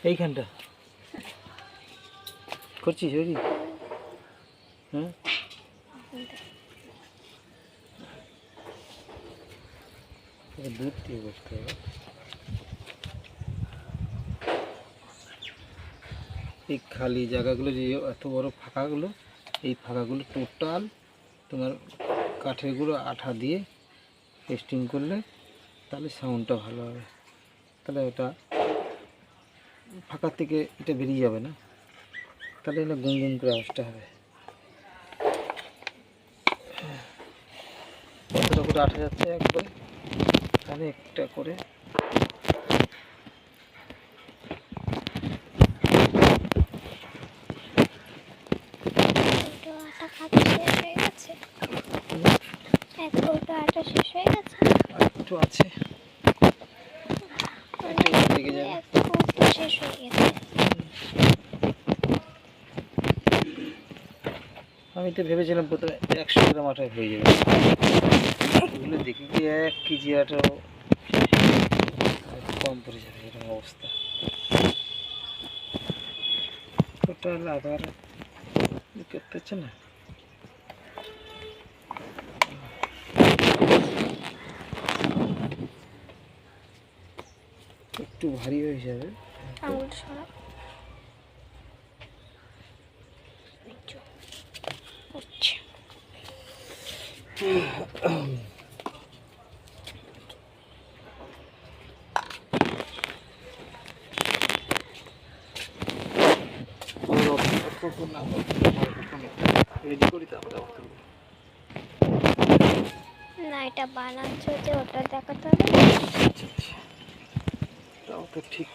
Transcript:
এইখানটা করছিস ওই? হ্যাঁ, দূর থেকে করতে হবে। এই খালি জায়গাগুলো যে এত বড় ফাঁকাগুলো, এই ফাঁকাগুলো টোটাল তোমার কাঠের গুঁড়ো আঠা দিয়ে পেস্টিং করলে তাহলে সাউন্ডটা ভালো হবে। তাহলে ওটা ফাঁকা থেকে এটা বেরিয়ে যাবে না, তাহলে এটা গুম গুম করে আওয়াজটা হবে। কতটা করে আঠা যাচ্ছে একবারে, তাহলে একটা করে একটু আছে, আমি তো ভেবেছিলাম প্রথমে 100 গ্রাম আটায় হয়ে যাবে, এগুলো দেখি কি 1 কেজি আটাও কম পড়ে যাবে এরকম অবস্থা। টোটাল আবার করতে হচ্ছে না, একটু ভারী হয়ে যাবে। না এটা বানাচ্ছ যে ওটা দেখাতে হবে। তাও তো ঠিক।